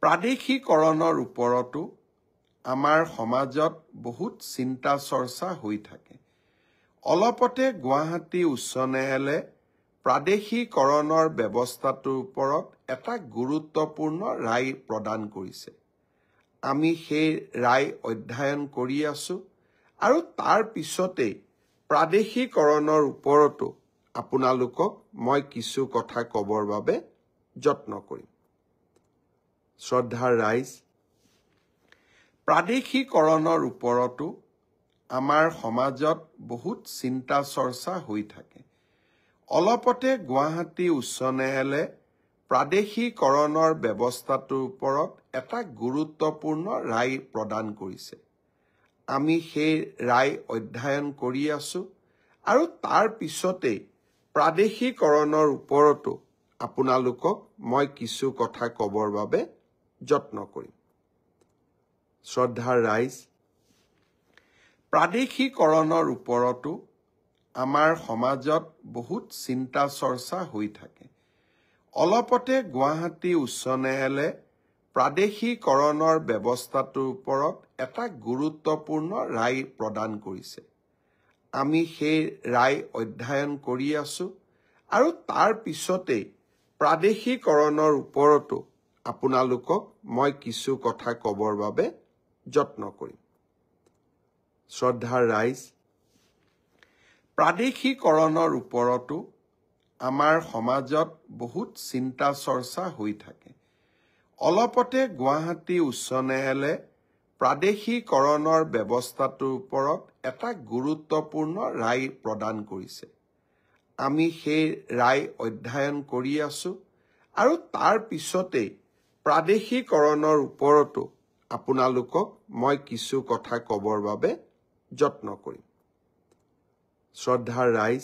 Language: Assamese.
প্ৰাদেশিকৰণৰ ওপৰতো আমাৰ সমাজত বহুত চিন্তা চৰ্চা হৈ থাকে। অলপতে গুৱাহাটী উচ্চ ন্যায়ালয়ে প্ৰাদেশিকৰণৰ ব্যৱস্থাটোৰ ওপৰত এটা গুৰুত্বপূৰ্ণ ৰায় প্ৰদান কৰিছে। আমি সেই ৰায় অধ্যয়ন কৰি আছো আৰু তাৰ পিছতেই প্ৰাদেশিকৰণৰ ওপৰতো আপোনালোকক মই কিছু কথা ক'বৰ বাবে যত্ন কৰিম। শ্ৰদ্ধাৰ ৰাইজ, প্ৰাদেশিকৰণৰ ওপৰতো আমাৰ সমাজত বহুত চিন্তা চৰ্চা হৈ থাকে। অলপতে গুৱাহাটী উচ্চ ন্যায়ালয়ে প্ৰাদেশিকৰণৰ ব্যৱস্থাটোৰ ওপৰত এটা গুৰুত্বপূৰ্ণ ৰায় প্ৰদান কৰিছে। আমি সেই ৰায় অধ্যয়ন কৰি আছো আৰু তাৰ পিছতেই প্ৰাদেশিকৰণৰ ওপৰতো আপোনালোকক মই কিছু কথা ক'বৰ বাবে যত্ন কৰিম। শ্ৰদ্ধাৰ ৰাইজ, প্ৰাদেশিকৰণৰ ওপৰতো আমাৰ সমাজত বহুত চিন্তা চৰ্চা হৈ থাকে। অলপতে গুৱাহাটী উচ্চ ন্যায়ালয়ে প্ৰাদেশিকৰণৰ ব্যৱস্থাটোৰ ওপৰত এটা গুৰুত্বপূৰ্ণ ৰায় প্ৰদান কৰিছে। আমি সেই ৰায় অধ্যয়ন কৰি আছো আৰু তাৰ পিছতেই প্ৰাদেশিকৰণৰ ওপৰতো আপোনালোকক মই কিছু কথা ক'বৰ বাবে যত্ন কৰিম। শ্ৰদ্ধাৰ ৰাইজ, প্ৰাদেশিকৰণৰ ওপৰতো আমাৰ সমাজত বহুত চিন্তা চৰ্চা হৈ থাকে। অলপতে গুৱাহাটী উচ্চ ন্যায়ালয়ে প্ৰাদেশিকৰণৰ ব্যৱস্থাটোৰ ওপৰত এটা গুৰুত্বপূৰ্ণ ৰায় প্ৰদান কৰিছে। আমি সেই ৰায় অধ্যয়ন কৰি আছো আৰু তাৰ পিছতেই প্ৰাদেশিকৰণৰ ওপৰতো আপোনালোকক মই কিছু কথা ক'বৰ বাবে যত্ন কৰিম। শ্ৰদ্ধাৰ ৰাইজ,